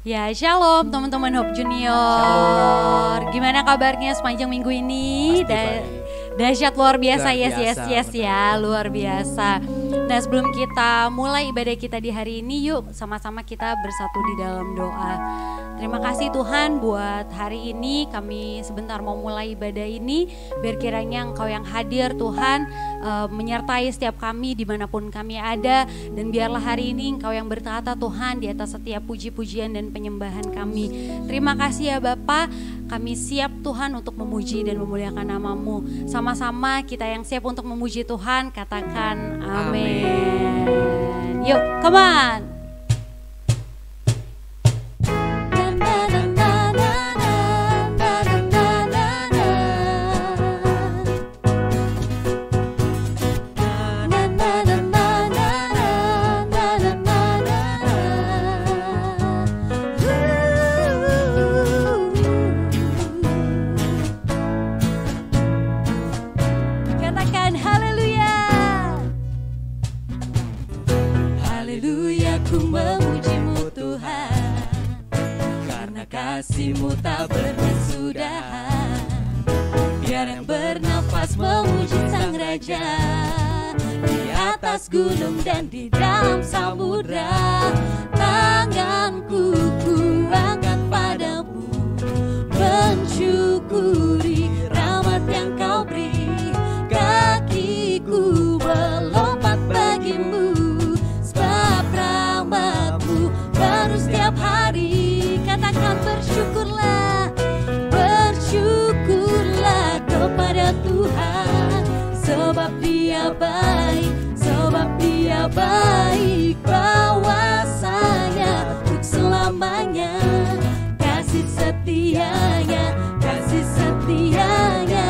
Ya, shalom teman-teman Hope Junior. Gimana kabarnya sepanjang minggu ini? Dahsyat luar biasa, yes ya, luar biasa. Nah, sebelum kita mulai ibadah kita di hari ini, yuk sama-sama kita bersatu di dalam doa. Terima kasih Tuhan buat hari ini, kami sebentar mau mulai ibadah ini. Biar kiranya Engkau yang hadir Tuhan, menyertai setiap kami dimanapun kami ada. Dan biarlah hari ini Engkau yang bertata Tuhan di atas setiap puji-pujian dan penyembahan kami. Terima kasih ya Bapa, kami siap Tuhan untuk memuji dan memuliakan nama-Mu. Sama-sama kita yang siap untuk memuji Tuhan, katakan amin. Yuk, come on. Kasih-Mu tak berkesudahan. Biar yang bernafas memuji Sang Raja di atas gunung dan di dalam samudra. Tanganku kuangkat padamu, mensyukuri rahmat yang Kau beri. Kakiku melompat bagimu, sebab rahmat-Mu baru setiap hari. Katakan bersyukurlah, bersyukurlah kepada Tuhan, sebab Dia baik, sebab Dia baik, bahwasanya untuk selamanya. Kasih setianya, kasih setianya.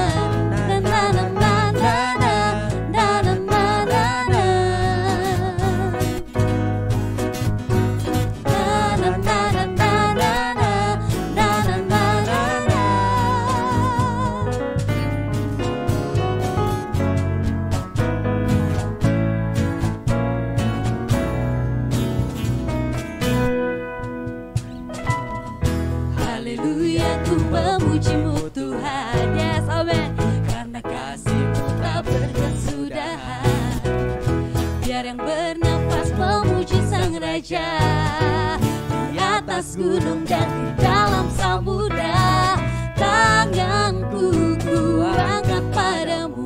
Di atas gunung dan di dalam samudra. Tanganku kuangkat padamu,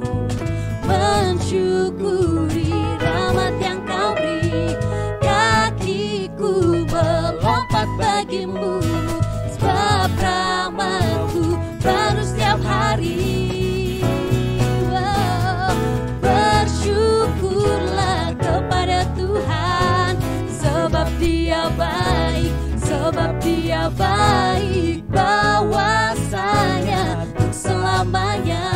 mensyukuri rahmat yang Kau beri. Kakiku melompat bagimu, sebab rahmat-Mu baru setiap hari. Bersyukurlah kepada Tuhan, sebab Dia baik, sebab Dia baik, bahwasanya untuk selamanya.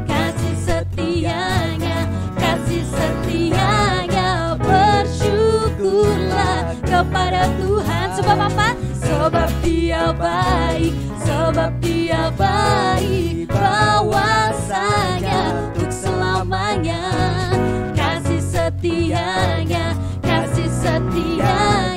Kasih setianya, kasih setianya. Bersyukurlah kepada Tuhan, sebab apa? Sebab Dia baik, sebab Dia baik, bahwasanya untuk selamanya. Kasih setianya, kasih setianya.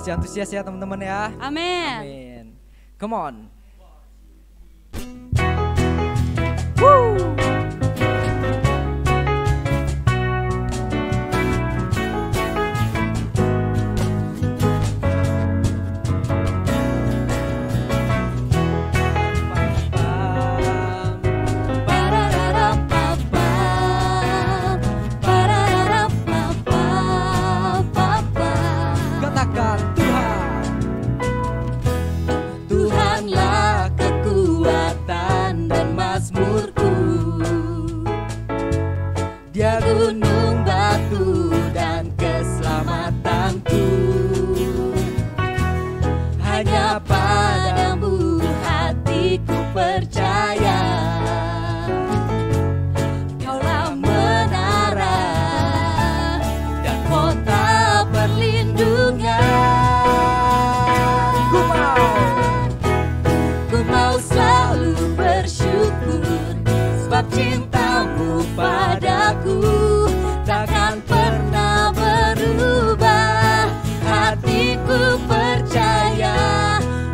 Masih antusias ya teman-teman ya. Amin. Amin. Come on. Woo. Tuhanlah cintamu padaku takkan pernah berubah. Hatiku percaya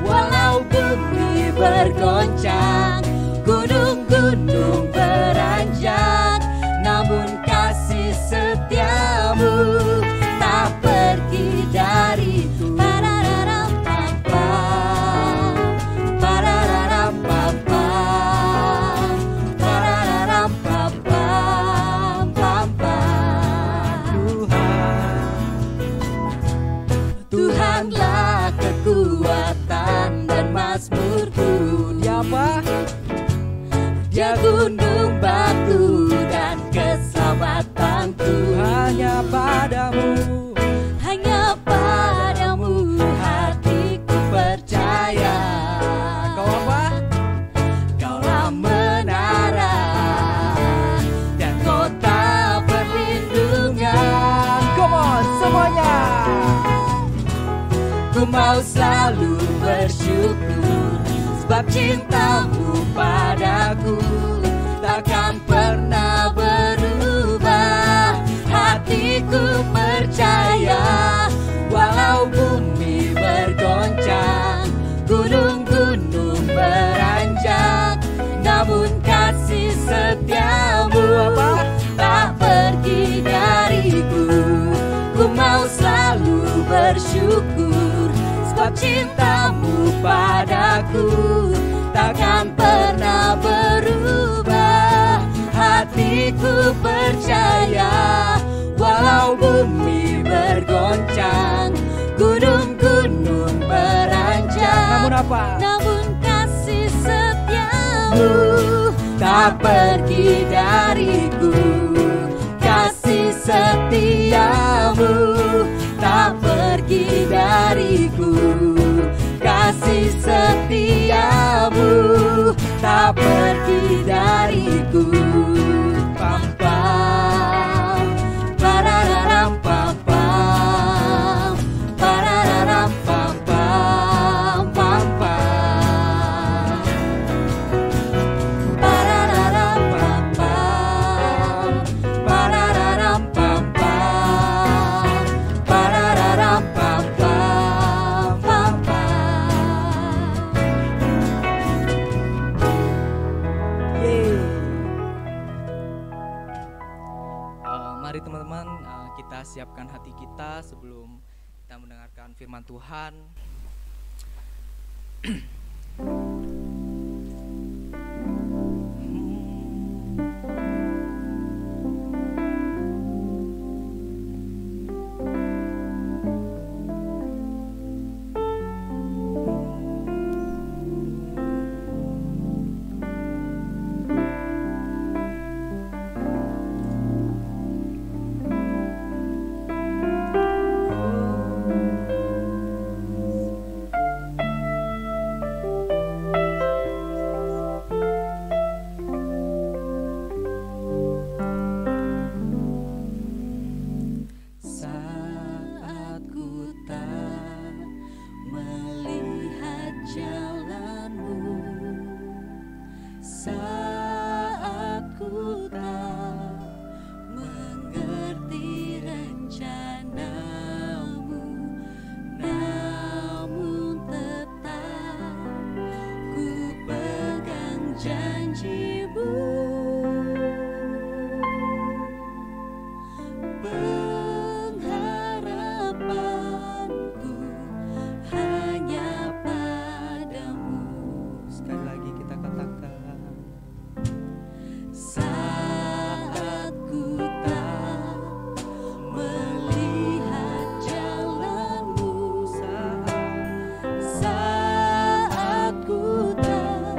walau bumi bergoncang, gunung-gunung beranjak, namun kasih setiamu tak pergi dariku. Tuhanlah kekuatan dan mazmurku. Dia apa? Dia gunung batu dan keselamatanku. Hanya padamu, hanya padamu hatiku percaya. Kau apa? Kaulah menara dan kota perlindungan. Come on semuanya. Ku mau selalu bersyukur sebab cintamu padaku takkan pernah berubah. Hatiku percaya walau bumi bergoncang, gunung-gunung beranjak, namun kasih setiamu tak pergi dariku. Ku mau selalu bersyukur sebab cintamu padaku takkan pernah berubah. Hatiku percaya walau bumi bergoncang, gunung-gunung beranjak, Namun apa? namun kasih setiamu tak pergi dariku. Kasih setiamu tak pergi dariku. Kasih setiamu tak pergi dariku. Pam pam, pararam pam pam, pararam pam pam pam pam, pararam pam pam, pararam pam pam, pararam pam pam pam pam. Yeay. Mari teman-teman, kita siapkan hati kita sebelum kita mendengarkan firman Tuhan. Saat ku tak melihat jalanmu, saat ku tak mengerti rencanamu, namun tetap ku pegang janjimu. Pengharapanku hanya padamu. Sekali lagi kita katakan, Saat ku tak melihat jalanmu, saat ku tak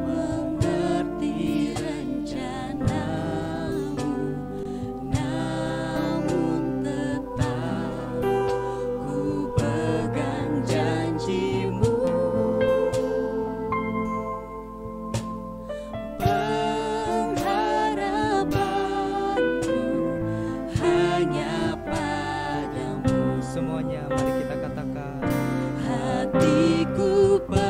mengerti rencanamu, namun tetap ku pegang janjimu. Pengharapanku hanya padamu. semuanya mari kita katakan, Hatiku percaya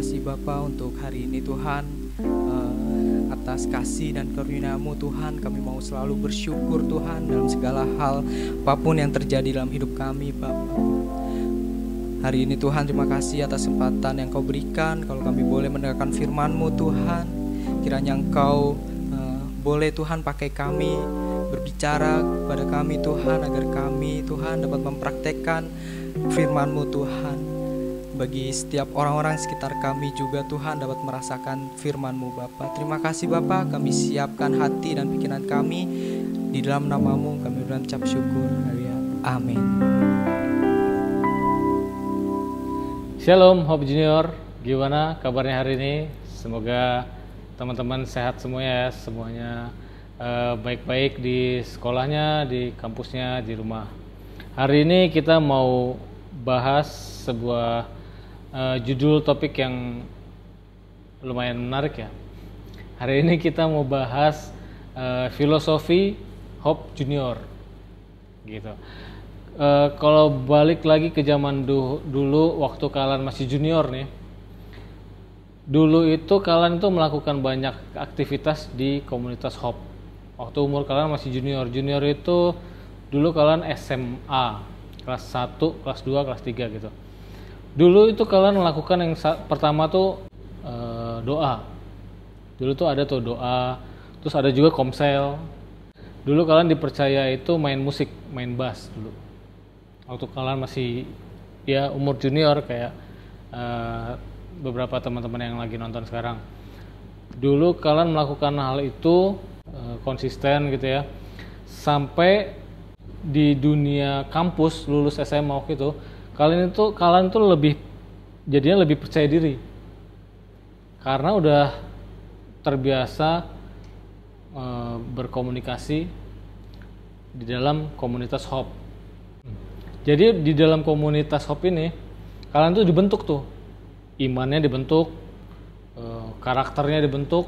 kasih Bapa untuk hari ini Tuhan, atas kasih dan karunia-Mu Tuhan. Kami mau selalu bersyukur Tuhan dalam segala hal apapun yang terjadi dalam hidup kami Bapa. Hari ini Tuhan, terima kasih atas kesempatan yang Kau berikan. Kalau kami boleh mendengarkan firman-Mu Tuhan, kiranya Engkau boleh Tuhan pakai kami, berbicara kepada kami Tuhan, agar kami Tuhan dapat mempraktekkan firman-Mu Tuhan. Bagi setiap orang-orang sekitar kami juga Tuhan dapat merasakan firman-Mu Bapa. Terima kasih Bapa, kami siapkan hati dan pikiran kami. Di dalam nama-Mu kami berucap syukur. Amin. Shalom Hope Junior, gimana kabarnya hari ini? Semoga teman-teman sehat semuanya ya, semuanya baik-baik di sekolahnya, di kampusnya, di rumah. Hari ini kita mau bahas sebuah judul topik yang lumayan menarik ya. Hari ini kita mau bahas filosofi Hope Junior gitu. Kalau balik lagi ke zaman dulu waktu kalian masih junior nih, dulu itu kalian itu melakukan banyak aktivitas di komunitas Hope. Waktu umur kalian masih junior itu dulu kalian SMA kelas 1, kelas 2, kelas 3 gitu. Dulu itu kalian melakukan yang pertama tuh doa. Dulu tuh ada tuh doa, terus ada juga komsel. Dulu kalian dipercaya itu main musik, main bass dulu. Waktu kalian masih ya umur junior kayak beberapa teman-teman yang lagi nonton sekarang. Dulu kalian melakukan hal itu konsisten gitu ya. Sampai di dunia kampus lulus SMA waktu itu, kalian tuh jadinya lebih percaya diri. Karena udah terbiasa berkomunikasi di dalam komunitas Hope. Jadi di dalam komunitas Hope ini kalian tuh dibentuk tuh, imannya dibentuk, karakternya dibentuk,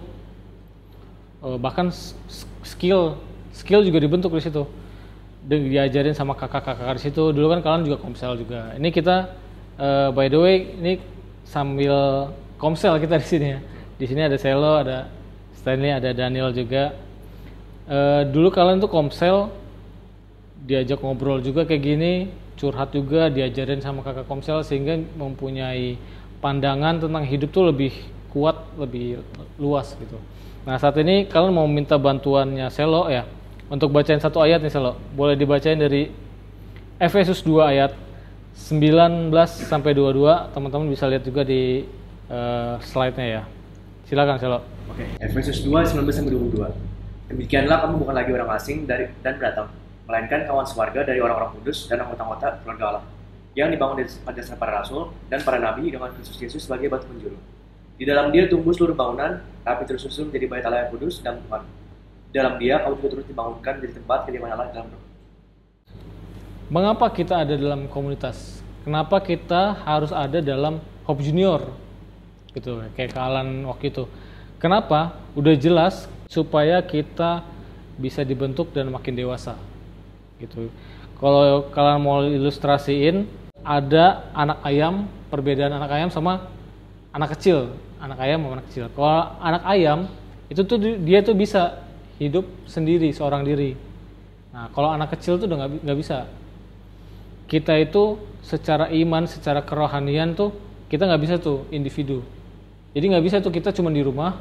bahkan skill juga dibentuk di situ. Diajarin sama kakak-kakak di situ. Dulu kan kalian juga komsel juga. Ini kita by the way ini sambil komsel kita di sini ya. Di sini ada Selo, ada Stanley, ada Daniel juga. Dulu kalian tuh komsel, diajak ngobrol juga kayak gini, curhat juga, diajarin sama kakak komsel sehingga mempunyai pandangan tentang hidup tuh lebih kuat, lebih luas gitu. Nah saat ini kalian mau minta bantuannya Selo ya untuk bacain satu ayat nih Selo. Boleh dibacain dari Efesus 2 ayat 19 sampai 22. Teman-teman bisa lihat juga di slide-nya ya. Silakan Selo. Oke, Efesus 2 19 sampai 22. Demikianlah kamu bukan lagi orang asing dan pendatang, melainkan kawan sewarga dari orang-orang kudus dan anggota-anggota keluarga Allah, yang dibangun pada dasar para rasul dan para nabi dengan Kristus Yesus sebagai batu penjuru. Di dalam Dia tumbuh seluruh bangunan, tapi tersusun menjadi bait Allah yang kudus dan Tuhan. Di dalam Dia kamu juga turut dibangunkan menjadi tempat kediaman Allah dalam roh. Mengapa kita ada dalam komunitas? Kenapa kita harus ada dalam Hope Junior? Gitu, kayak kalian waktu itu. Kenapa? Udah jelas supaya kita bisa dibentuk dan makin dewasa. Gitu. Kalau kalian mau ilustrasiin, ada anak ayam, perbedaan anak ayam sama anak kecil. Anak ayam sama anak kecil. Kalau anak ayam itu tuh dia tuh bisa hidup sendiri, seorang diri. Nah, kalau anak kecil tuh udah nggak bisa. Kita itu secara iman, secara kerohanian tuh kita nggak bisa tuh individu. Jadi nggak bisa tuh kita cuma di rumah,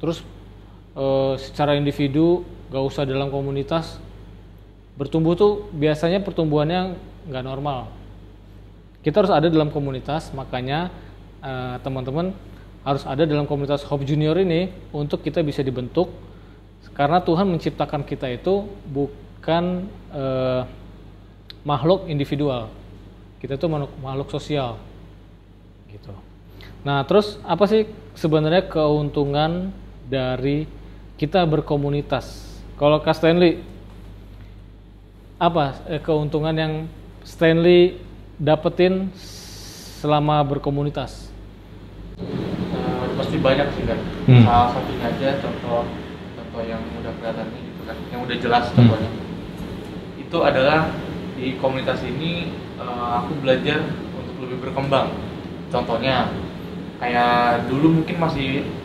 terus secara individu, nggak usah dalam komunitas. Bertumbuh tuh biasanya pertumbuhannya nggak normal. Kita harus ada dalam komunitas, makanya teman-teman harus ada dalam komunitas Hope Junior ini untuk kita bisa dibentuk. Karena Tuhan menciptakan kita itu bukan makhluk individual, kita tuh makhluk sosial, gitu. Nah, terus apa sih sebenarnya keuntungan dari kita berkomunitas? Kalau Kak Stanley, apa keuntungan yang Stanley dapetin selama berkomunitas? Pasti banyak sih kan. Salah satunya aja contoh yang udah kelihatan gitu kan, yang udah jelas contohnya. Itu adalah di komunitas ini aku belajar untuk lebih berkembang. Contohnya kayak dulu mungkin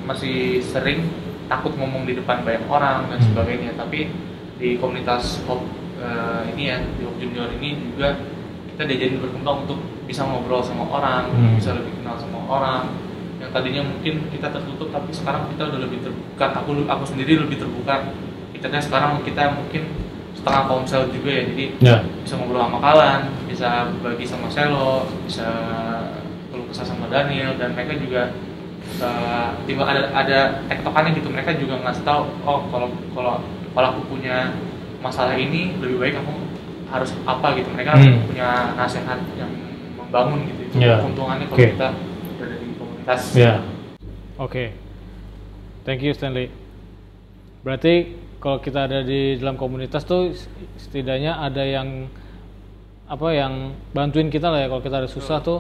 masih sering takut ngomong di depan banyak orang dan sebagainya, tapi di komunitas Hope ini ya, di Hope Junior ini juga kita diajarin berkembang untuk bisa ngobrol sama orang, bisa lebih kenal sama orang yang tadinya mungkin kita tertutup, tapi sekarang kita udah lebih terbuka. Aku sendiri lebih terbuka. Sekarang kita mungkin setengah komsel juga ya, jadi bisa ngobrol sama Kalan, bisa berbagi sama Selo, bisa keluh kesah sama Daniel, dan mereka juga tiba ada tektokannya gitu. Mereka juga ngasih tahu, oh kalau aku punya masalah ini lebih baik aku harus apa gitu. Mereka punya nasihat yang membangun gitu. Itu keuntungannya kalau kita berada di komunitas. Oke. Thank you Stanley. Berarti kalau kita ada di dalam komunitas tuh setidaknya ada yang bantuin kita lah ya kalau kita ada susah tuh,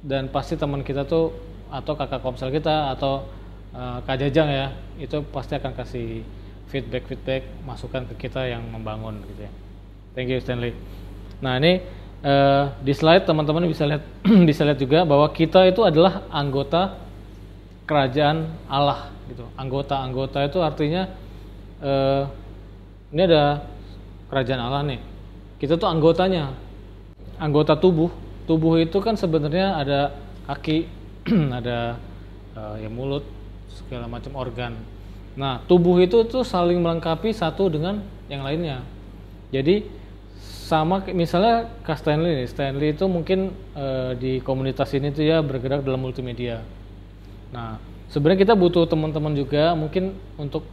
dan pasti teman kita tuh atau kakak komsel kita atau Kak Jajang ya, itu pasti akan kasih feedback masukan ke kita yang membangun gitu ya. Thank you Stanley. Nah ini di slide teman-teman bisa lihat juga bahwa kita itu adalah anggota kerajaan Allah gitu. Anggota itu artinya ini ada kerajaan Allah nih. Kita tuh anggotanya, anggota tubuh. Tubuh itu kan sebenarnya ada kaki, ada ya mulut, segala macam organ. Nah, tubuh itu tuh saling melengkapi satu dengan yang lainnya. Jadi sama misalnya Kak Stanley itu mungkin di komunitas ini tuh ya bergerak dalam multimedia. Nah, sebenarnya kita butuh teman-teman juga mungkin untuk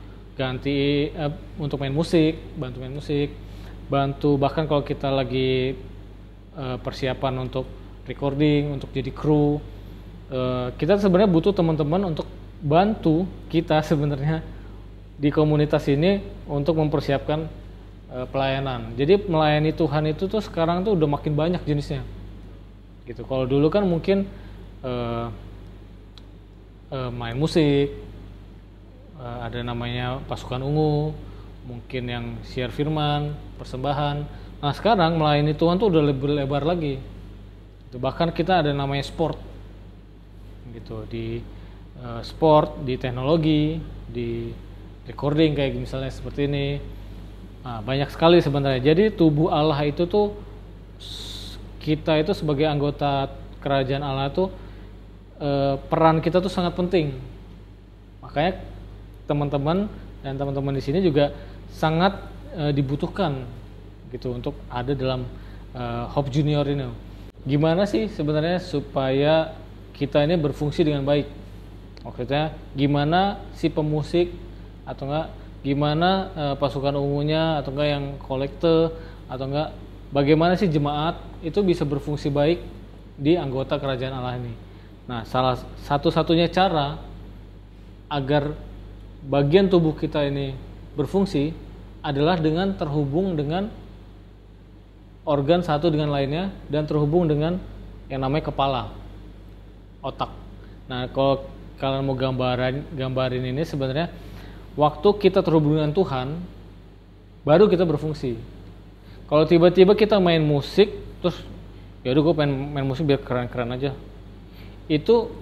untuk main musik, bantu bahkan kalau kita lagi persiapan untuk recording, untuk jadi kru, kita sebenarnya butuh teman-teman untuk bantu kita sebenarnya di komunitas ini untuk mempersiapkan pelayanan. Jadi melayani Tuhan itu tuh sekarang tuh udah makin banyak jenisnya gitu. Kalau dulu kan mungkin main musik, ada namanya pasukan ungu, mungkin yang share firman, persembahan. Nah sekarang melayani Tuhan tuh udah lebih lebar lagi. Bahkan kita ada namanya sport, gitu, di sport, di teknologi, di recording kayak misalnya seperti ini. Nah, banyak sekali sebenarnya. Jadi tubuh Allah itu tuh kita itu sebagai anggota kerajaan Allah tuh peran kita tuh sangat penting. Makanya teman-teman di sini juga sangat dibutuhkan gitu untuk ada dalam Hope Junior ini. Gimana sih sebenarnya supaya kita ini berfungsi dengan baik? Maksudnya gimana si pemusik atau enggak gimana pasukan ungunya atau enggak yang kolekte atau enggak bagaimana sih jemaat itu bisa berfungsi baik di anggota kerajaan Allah ini. Nah, salah satu-satunya cara agar bagian tubuh kita ini berfungsi adalah dengan terhubung dengan organ satu dengan lainnya dan terhubung dengan yang namanya kepala, otak. Nah, kalau kalian mau gambarin ini sebenarnya waktu kita terhubung dengan Tuhan baru kita berfungsi. Kalau tiba-tiba kita main musik terus ya udah gue pengen main musik biar keren-keren aja, itu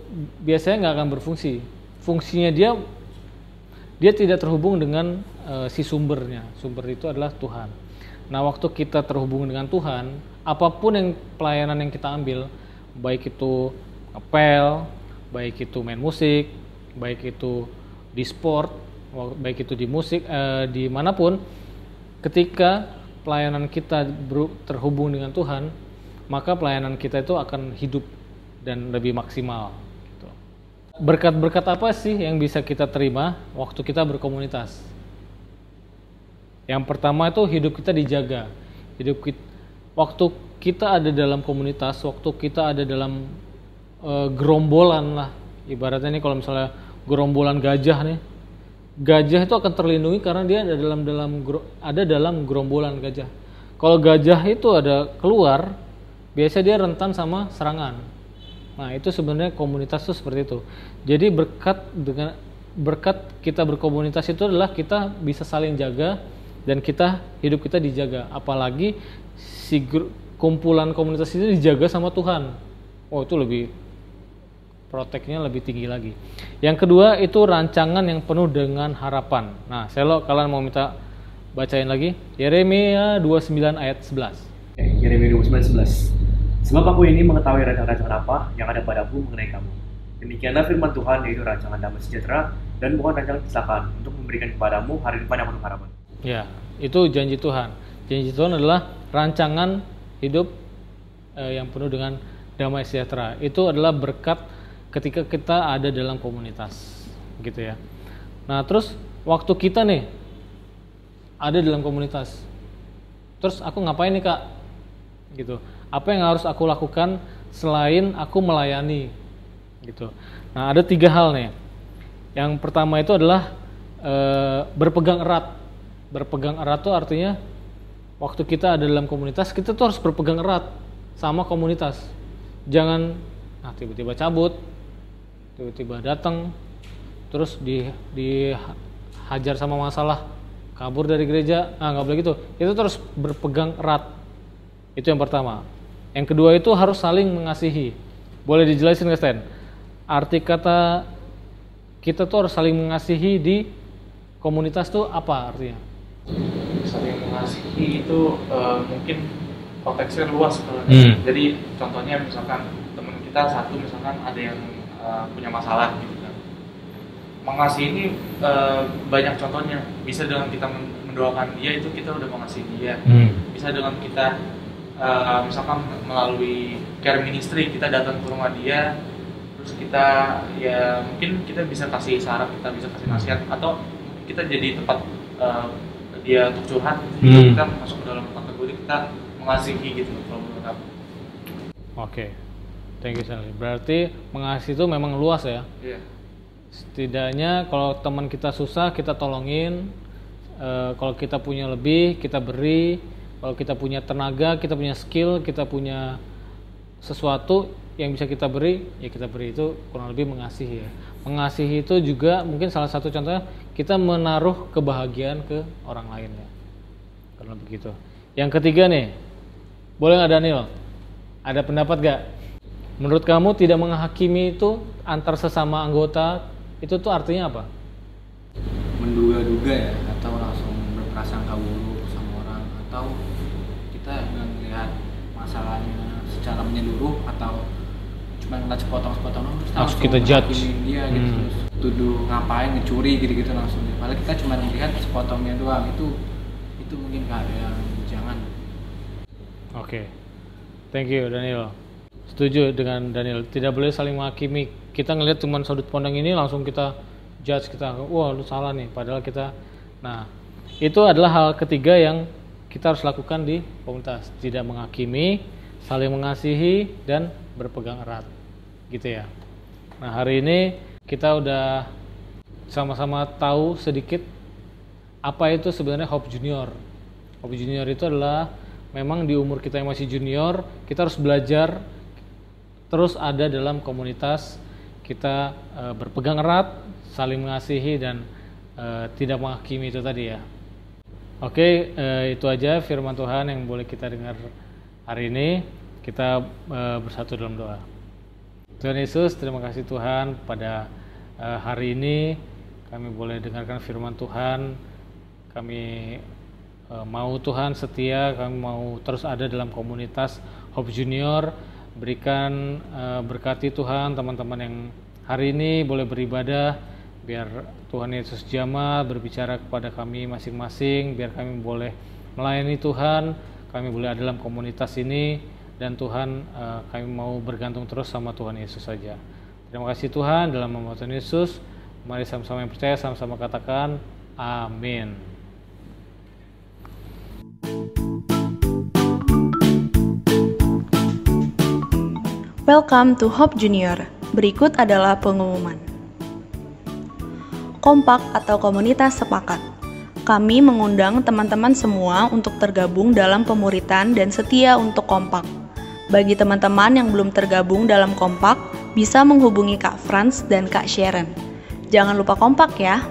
biasanya nggak akan berfungsi. Fungsinya dia tidak terhubung dengan si sumbernya. Sumber itu adalah Tuhan. Nah, waktu kita terhubung dengan Tuhan, apapun yang pelayanan yang kita ambil, baik itu ngepel, baik itu main musik, baik itu di sport, baik itu di musik, dimanapun, ketika pelayanan kita terhubung dengan Tuhan, maka pelayanan kita itu akan hidup dan lebih maksimal. Berkat-berkat apa sih yang bisa kita terima waktu kita berkomunitas? Yang pertama itu hidup kita dijaga. Waktu kita ada dalam komunitas, waktu kita ada dalam gerombolan lah, ibaratnya nih kalau misalnya gerombolan gajah nih, gajah itu akan terlindungi karena dia ada dalam gerombolan gajah. Kalau gajah itu ada keluar, biasanya dia rentan sama serangan. Nah, itu sebenarnya komunitas itu seperti itu. Jadi berkat kita berkomunitas itu adalah kita bisa saling jaga dan hidup kita dijaga. Apalagi kumpulan komunitas itu dijaga sama Tuhan. Oh, itu lebih proteknya lebih tinggi lagi. Yang kedua itu rancangan yang penuh dengan harapan. Nah, Selo, kalian mau minta bacain lagi Yeremia 29 ayat 11. Yeremia 29:11. Sebab aku ini mengetahui rancangan-rancangan apa yang ada padaku mengenai kamu. Demikianlah firman Tuhan, yaitu rancangan damai sejahtera dan bukan rancangan kecelakaan, untuk memberikan kepadamu hari depan yang penuh harapan. Ya, itu janji Tuhan. Janji Tuhan adalah rancangan hidup yang penuh dengan damai sejahtera. Itu adalah berkat ketika kita ada dalam komunitas, gitu ya. Nah, terus waktu kita nih ada dalam komunitas, terus aku ngapain nih Kak? Gitu. Apa yang harus aku lakukan selain aku melayani? Gitu. Nah, ada 3 hal nih. Yang pertama itu adalah berpegang erat. Berpegang erat itu artinya waktu kita ada dalam komunitas, kita tuh harus berpegang erat sama komunitas. Jangan tiba-tiba cabut, tiba-tiba datang, terus dihajar sama masalah, kabur dari gereja. Nggak boleh gitu. Itu terus berpegang erat. Itu yang pertama. Yang kedua itu harus saling mengasihi. Boleh dijelasin nggak Stan? Arti kata kita tuh harus saling mengasihi di komunitas tuh apa artinya? Saling mengasihi itu mungkin konteksnya luas kalau jadi contohnya misalkan teman kita satu misalkan ada yang punya masalah gitu kan. Mengasihi ini banyak contohnya. Bisa dengan kita mendoakan dia, itu kita udah mengasihi dia. Bisa dengan kita misalkan melalui care ministry, kita datang ke rumah dia, terus kita ya mungkin kita bisa kasih saran, kita bisa kasih nasihat, atau kita jadi tempat dia untuk curhat. Kita masuk ke dalam kategori kita mengasihi gitu kalau menurut aku. Oke. Thank you Sally. Berarti mengasihi itu memang luas ya. Iya. Setidaknya kalau teman kita susah kita tolongin, kalau kita punya lebih kita beri, kalau kita punya tenaga, kita punya skill, kita punya sesuatu yang bisa kita beri, ya kita beri. Itu kurang lebih mengasihi ya. Mengasihi itu juga mungkin salah satu contohnya kita menaruh kebahagiaan ke orang lain ya. Karena begitu. Yang ketiga nih, boleh nggak Daniel? Ada pendapat gak? Menurut kamu tidak menghakimi itu antar sesama anggota itu tuh artinya apa? Menduga-duga ya, atau langsung berprasangka buruk sama orang, atau kita nggak melihat masalahnya secara menyeluruh, atau cuma ngeliat sepotong-sepotong langsung kita judge dia gitu, terus tuduh ngapain, ngecuri gitu-gitu langsung. Padahal kita cuma melihat sepotongnya doang. Itu mungkin nggak ada yang jangan. Oke. Thank you Daniel. Setuju dengan Daniel, tidak boleh saling menghakimi. Kita ngelihat cuma sudut pandang ini langsung kita judge, kita wah lu salah nih, padahal kita. Nah, itu adalah hal ketiga yang kita harus lakukan di komunitas, tidak menghakimi, saling mengasihi dan berpegang erat. Gitu ya. Nah, hari ini kita udah sama-sama tahu sedikit apa itu sebenarnya Hope Junior. Hope Junior itu adalah memang di umur kita yang masih junior, kita harus belajar terus ada dalam komunitas, kita berpegang erat, saling mengasihi dan tidak menghakimi itu tadi ya. Oke, itu aja firman Tuhan yang boleh kita dengar hari ini. Kita bersatu dalam doa. Tuhan Yesus, terima kasih Tuhan pada hari ini kami boleh dengarkan firman Tuhan. Kami mau Tuhan setia, kami mau terus ada dalam komunitas Hope Junior. Berikan berkati Tuhan teman-teman yang hari ini boleh beribadah, biar Tuhan Yesus jamah berbicara kepada kami masing-masing, biar kami boleh melayani Tuhan, kami boleh ada dalam komunitas ini, dan Tuhan kami mau bergantung terus sama Tuhan Yesus saja. Terima kasih Tuhan, dalam nama Tuhan Yesus, mari sama-sama yang percaya, sama-sama katakan amin. Welcome to Hope Junior. Berikut adalah pengumuman. Kompak atau komunitas sepakat. Kami mengundang teman-teman semua untuk tergabung dalam pemuritan dan setia untuk kompak. Bagi teman-teman yang belum tergabung dalam kompak, bisa menghubungi Kak Franz dan Kak Sharon. Jangan lupa kompak ya.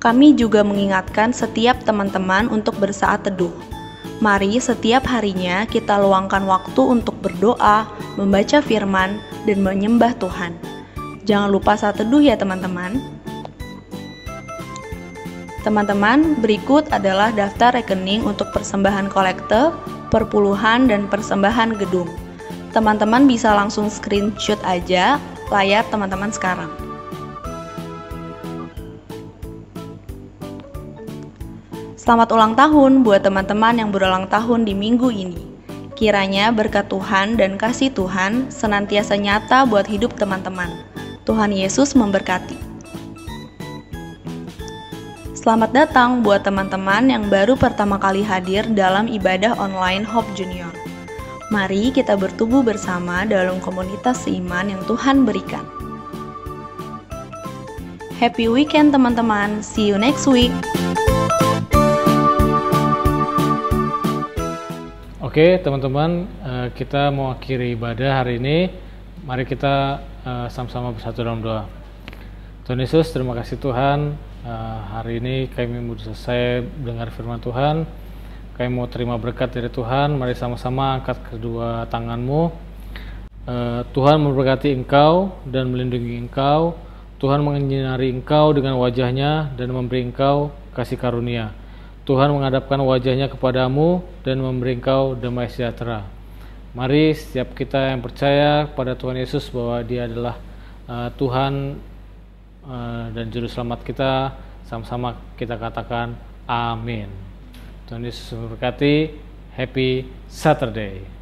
Kami juga mengingatkan setiap teman-teman untuk bersaat teduh. Mari setiap harinya kita luangkan waktu untuk berdoa, membaca firman, dan menyembah Tuhan. Jangan lupa saat teduh ya teman-teman. Teman-teman, berikut adalah daftar rekening untuk persembahan kolekte, perpuluhan, dan persembahan gedung. Teman-teman bisa langsung screenshot aja layar teman-teman sekarang. Selamat ulang tahun buat teman-teman yang berulang tahun di minggu ini. Kiranya berkat Tuhan dan kasih Tuhan senantiasa nyata buat hidup teman-teman. Tuhan Yesus memberkati. Selamat datang buat teman-teman yang baru pertama kali hadir dalam ibadah online Hope Junior. Mari kita bertumbuh bersama dalam komunitas seiman yang Tuhan berikan. Happy weekend teman-teman, see you next week. Oke teman-teman, kita mau akhiri ibadah hari ini. Mari kita sama-sama bersatu dalam doa. Tuhan Yesus, terima kasih Tuhan. Hari ini kami mau selesai dengar firman Tuhan. Kami mau terima berkat dari Tuhan. Mari sama-sama angkat kedua tanganmu. Tuhan memberkati engkau dan melindungi engkau. Tuhan menyinari engkau dengan wajahnya dan memberi engkau kasih karunia. Tuhan menghadapkan wajahnya kepadamu dan memberi engkau damai sejahtera. Mari setiap kita yang percaya pada Tuhan Yesus bahwa Dia adalah Tuhan dan Juru Selamat kita, sama-sama kita katakan amin. Tuhan Yesus memberkati. Happy Saturday.